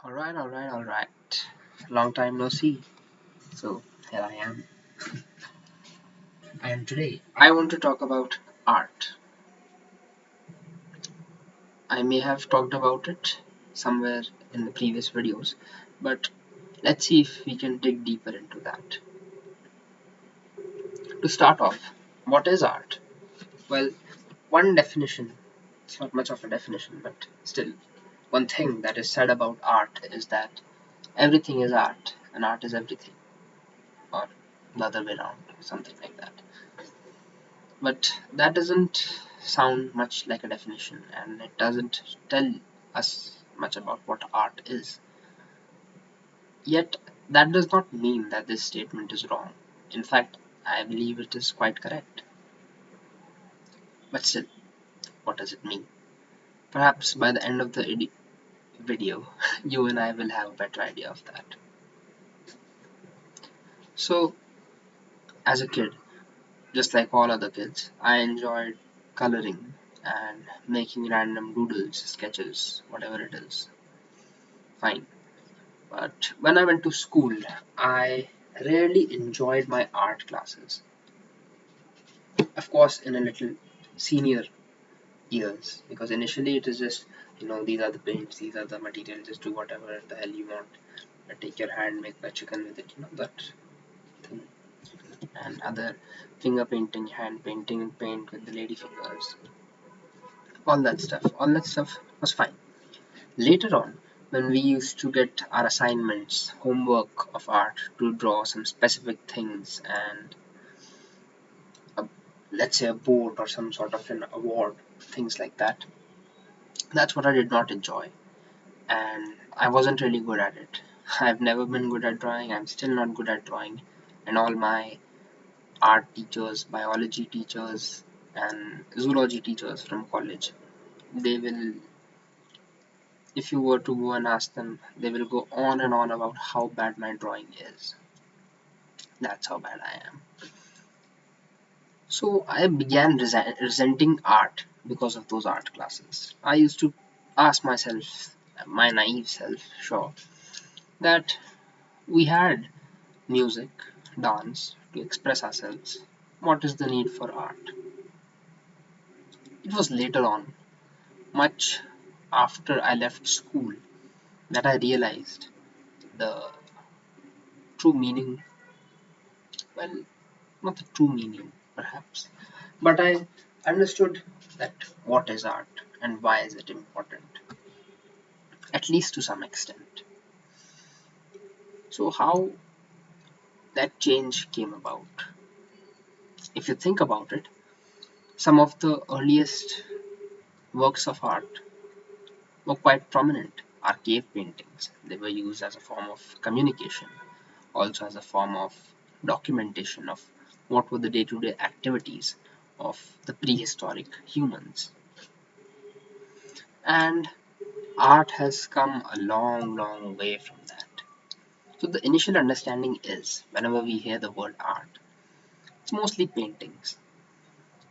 All right. Long time no see. So here I am. And today I want to talk about art. I may have talked about it somewhere in the previous videos, but let's see if we can dig deeper into that. To start off, what is art? Well, one definition, it's not much of a definition, but still, one thing that is said about art is that everything is art and art is everything, or the other way around, something like that. But that doesn't sound much like a definition, and it doesn't tell us much about what art is. Yet, that does not mean that this statement is wrong. In fact, I believe it is quite correct. But still, what does it mean? Perhaps by the end of the video, you and I will have a better idea of that. So, as a kid, just like all other kids, I enjoyed coloring and making random doodles, sketches, whatever it is. Fine. But when I went to school, I rarely enjoyed my art classes. Of course, in a little senior years, because initially it is just, these are the paints, these are the materials, just do whatever the hell you want. Take your hand, make a chicken with it, that thing. And other finger painting, hand painting, and paint with the lady fingers. All that stuff was fine. Later on, when we used to get our assignments, homework of art to draw some specific things and a, let's say a board or some sort of an award, things like that, that's what I did not enjoy. And I wasn't really good at it. I've never been good at drawing, I'm still not good at drawing. And all my art teachers, biology teachers, and zoology teachers from college, they will, if you were to go and ask them, they will go on and on about how bad my drawing is. That's how bad I am. So I began resenting art because of those art classes. I used to ask myself, my naive self, sure, that we had music, dance to express ourselves. What is the need for art? It was later on, much after I left school, that I realized the true meaning. Well, not the true meaning, perhaps, but I understood that what is art and why is it important, at least to some extent. So how that change came about? If you think about it, some of the earliest works of art were quite prominent. Our cave paintings, they were used as a form of communication, also as a form of documentation of what were the day-to-day activities of the prehistoric humans. And art has come a long way from that. So the initial understanding is, whenever we hear the word art, it's mostly paintings.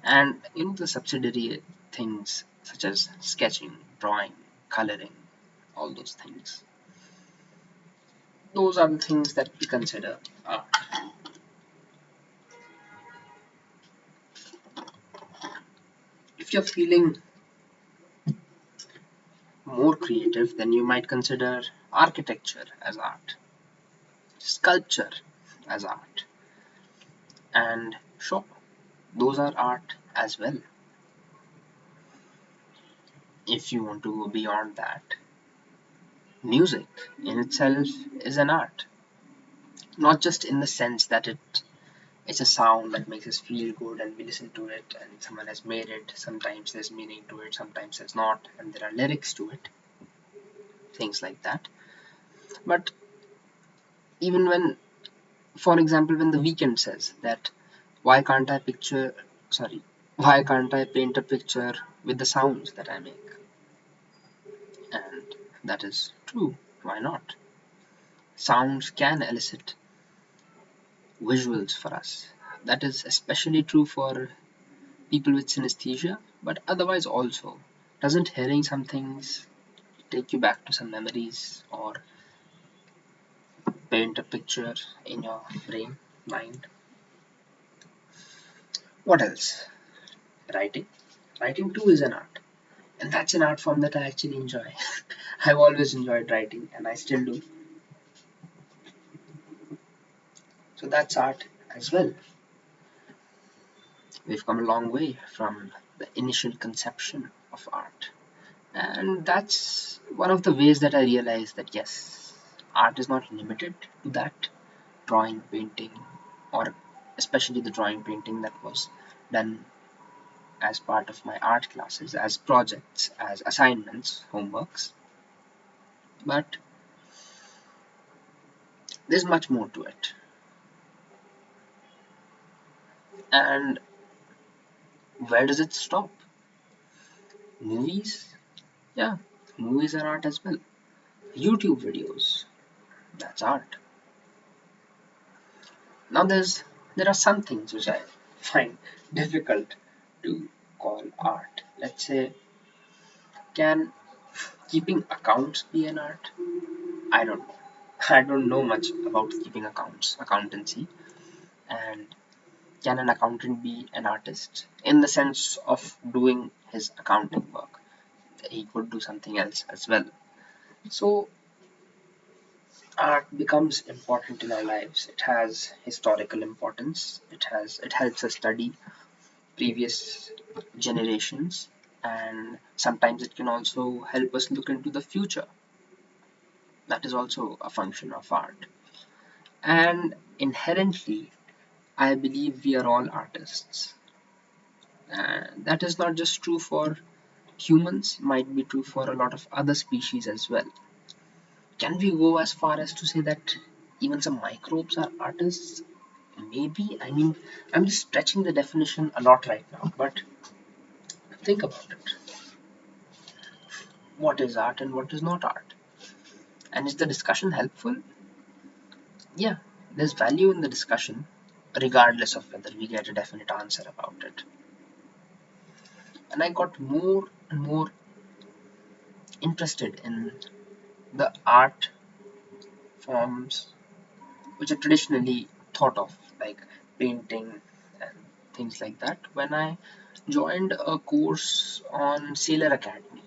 And the subsidiary things such as sketching, drawing, coloring, all those things. Those are the things that we consider art. If you're feeling more creative, then you might consider architecture as art, sculpture as art, and sure, those are art as well. If you want to go beyond that, music in itself is an art, not just in the sense that it's a sound that makes us feel good and we listen to it and someone has made it. Sometimes there's meaning to it, sometimes there's not, and there are lyrics to it, things like that. But even when, for example, when the weekend says that why can't I picture sorry why can't I paint a picture with the sounds that I make? And that is true. Why not? Sounds can elicit visuals for us. That is especially true for people with synesthesia, but otherwise also. Doesn't hearing some things take you back to some memories or paint a picture in your brain, mind. What else? Writing. Writing too is an art. And that's an art form that I actually enjoy. I've always enjoyed writing and I still do. So that's art as well. We've come a long way from the initial conception of art. And that's one of the ways that I realized that yes, art is not limited to that drawing, painting, or especially the drawing painting that was done as part of my art classes, as projects, as assignments, homeworks. But there's much more to it. And where does it stop? Movies? Yeah, movies are art as well. YouTube videos, that's art. Now there are some things which I find difficult to call art. Let's say, can keeping accounts be an art? I don't know. I don't know much about keeping accounts, accountancy, and can an accountant be an artist in the sense of doing his accounting work? He could do something else as well. So art becomes important in our lives. It has historical importance. It helps us study previous generations, and sometimes it can also help us look into the future. That is also a function of art. And inherently, I believe we are all artists. And that is not just true for humans, might be true for a lot of other species as well. Can we go as far as to say that even some microbes are artists? Maybe. I mean, I'm just stretching the definition a lot right now, but think about it. What is art and what is not art? And is the discussion helpful? Yeah, there's value in the discussion, regardless of whether we get a definite answer about it. And I got more and more interested in the art forms which are traditionally thought of, like painting and things like that, when I joined a course on Sailor Academy.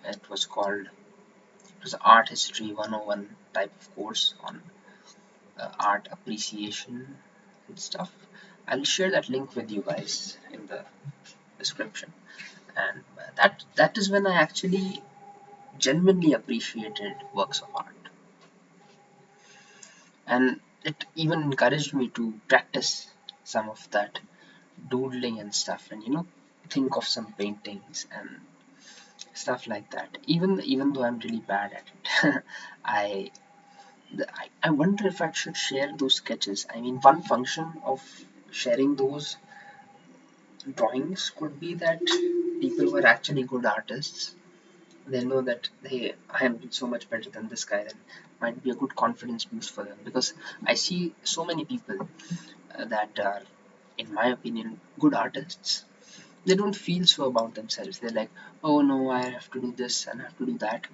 It was called, it was Art History 101 type of course on art appreciation and stuff. I'll share that link with you guys in the description. And that is when I actually genuinely appreciated works of art, and it even encouraged me to practice some of that doodling and stuff, and think of some paintings and stuff like that. Even though I'm really bad at it, I I wonder if I should share those sketches. I mean, one function of sharing those drawings could be that people who are actually good artists, they know that hey, I am so much better than this guy, then might be a good confidence boost for them, because I see so many people that are, in my opinion, good artists. They don't feel so about themselves. They're like, oh no, I have to do this and I have to do that.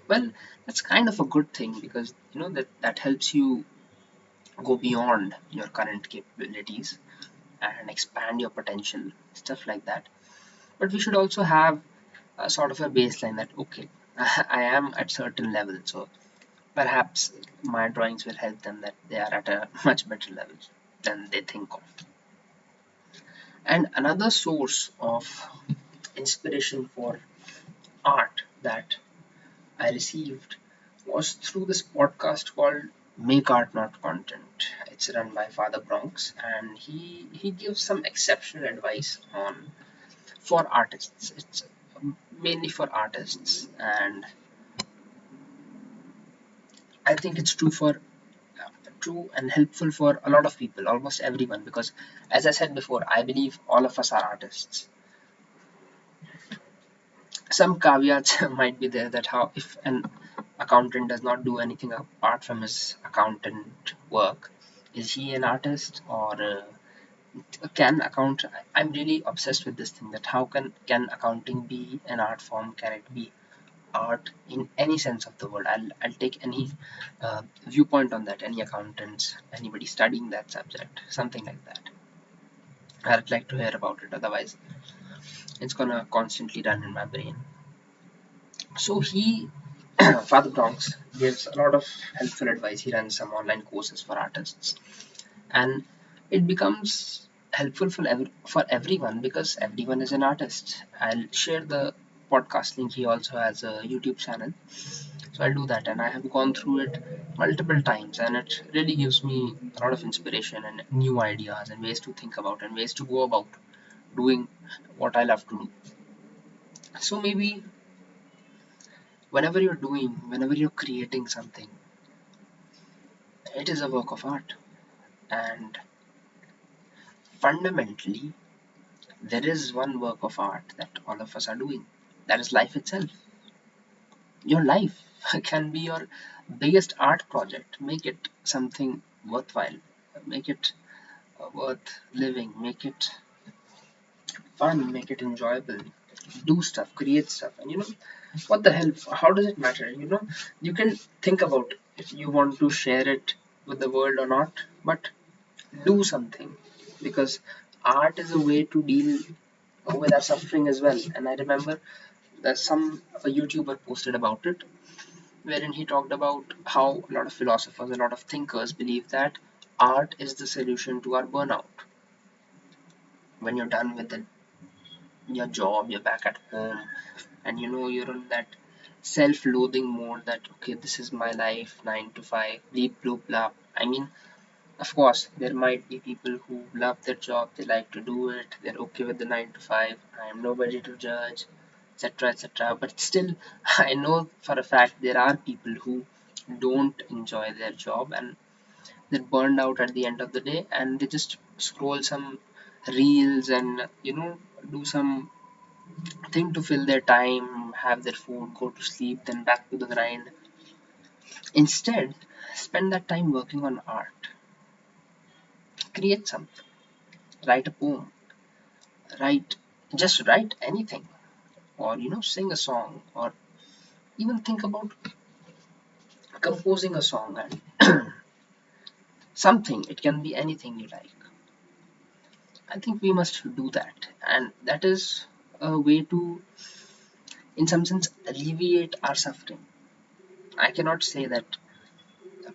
Well, that's kind of a good thing, because that helps you go beyond your current capabilities and expand your potential, stuff like that. But we should also have a sort of a baseline that okay, I am at certain level, so perhaps my drawings will help them that they are at a much better level than they think of. And another source of inspiration for art that I received was through this podcast called Make Art Not Content. It's run by Father Bronx, and he gives some exceptional advice on for artists. It's mainly for artists, and I think it's true and helpful for a lot of people, almost everyone, because as I said before, I believe all of us are artists. Some caveats might be there, that how if an accountant does not do anything apart from his accountant work, is he an artist, or can account I'm really obsessed with this thing, that how can accounting be an art form? Can it be art in any sense of the word. I'll take any viewpoint on that, any accountants, anybody studying that subject, something like that. I'd like to hear about it, otherwise it's gonna constantly run in my brain. So he, Father Bronx, gives a lot of helpful advice. He runs some online courses for artists, and it becomes helpful for everyone because everyone is an artist. I'll share the podcast link. He also has a YouTube channel, so I'll do that, and I have gone through it multiple times, and it really gives me a lot of inspiration and new ideas and ways to think about and ways to go about doing what I love to do. So maybe whenever you're creating something, it is a work of art, and fundamentally there is one work of art that all of us are doing. That is life itself. Your life can be your biggest art project. Make it something worthwhile. Make it worth living. Make it fun. Make it enjoyable. Do stuff. Create stuff. And what the hell? How does it matter? You can think about if you want to share it with the world or not, but do something, because art is a way to deal with our suffering as well. And I remember that a YouTuber posted about it, wherein he talked about how a lot of philosophers, a lot of thinkers believe that art is the solution to our burnout. When you're done with your job, you're back at home, and you're in that self-loathing mode that okay, this is my life, 9 to 5, bleep bloop blah. I mean, of course, there might be people who love their job, they like to do it, they're okay with the 9 to 5. I am nobody to judge, etc. etc. But still, I know for a fact there are people who don't enjoy their job and they're burned out at the end of the day, and they just scroll some reels and do some thing to fill their time, have their food, go to sleep, then back to the grind. Instead, spend that time working on art. Create something, write a poem, write anything, or sing a song, or even think about composing a song and something. It can be anything you like. I think we must do that, and that is a way to, in some sense, alleviate our suffering. I cannot say that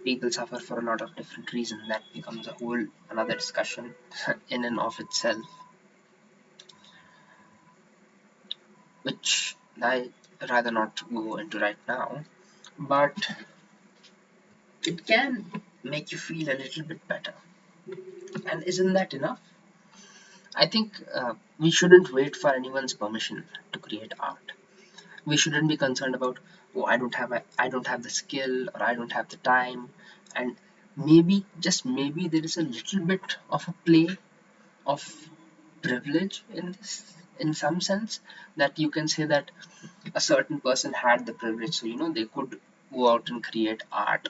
people suffer for a lot of different reasons. That becomes a whole another discussion in and of itself, which I rather not go into right now. But it can make you feel a little bit better. And isn't that enough? I think we shouldn't wait for anyone's permission to create art. We shouldn't be concerned about, oh, I don't have the skill, or I don't have the time. And maybe, just maybe, there is a little bit of a play of privilege in this, in some sense, that you can say that a certain person had the privilege, so they could go out and create art.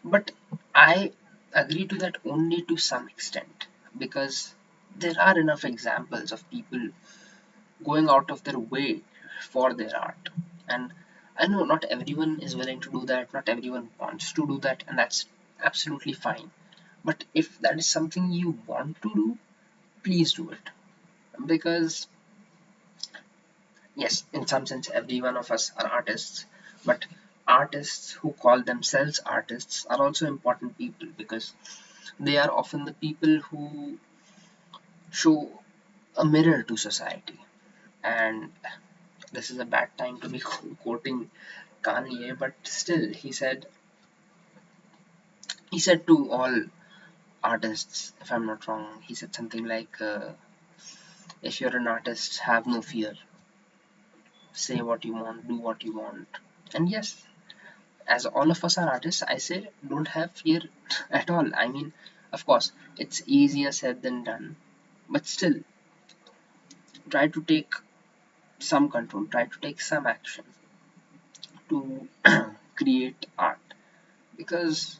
But I agree to that only to some extent, because there are enough examples of people going out of their way for their art. And I know not everyone is willing to do that, not everyone wants to do that, and that's absolutely fine. But if that is something you want to do, please do it. Because, yes, in some sense, every one of us are artists, but artists who call themselves artists are also important people, because they are often the people who show a mirror to society. And this is a bad time to be quoting Kanye, but still, he said to all artists, if I'm not wrong, he said something like, "If you're an artist, have no fear. Say what you want, do what you want." And yes, as all of us are artists, I say don't have fear at all. I mean, of course, it's easier said than done, but still, try to take some control, try to take some action to create art, because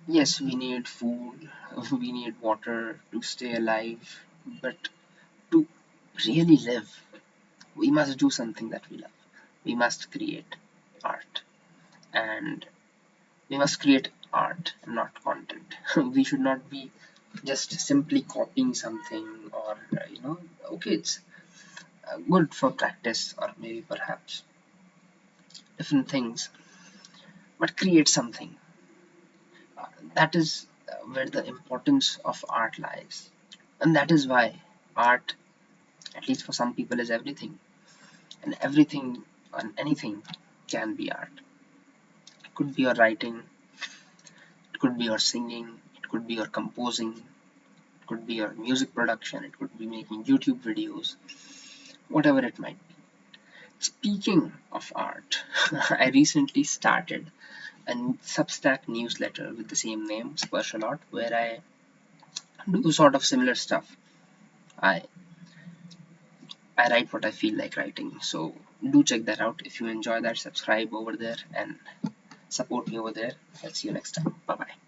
yes, we need food, we need water to stay alive, but to really live, We must do something that we love. We must create art, and we must create art, not content. We should not be just simply copying something, or okay, it's good for practice or maybe perhaps different things, but create something. That is where the importance of art lies, and that is why art, at least for some people, is everything, and everything and anything can be art. It could be your writing, it could be your singing, it could be your composing, it could be your music production, it could be making YouTube videos, whatever it might be. Speaking of art, I recently started a Substack newsletter with the same name, Spatial Art, where I do sort of similar stuff. I I write what I feel like writing. So do check that out. If you enjoy that, subscribe over there and support me over there. I'll see you next time. Bye bye.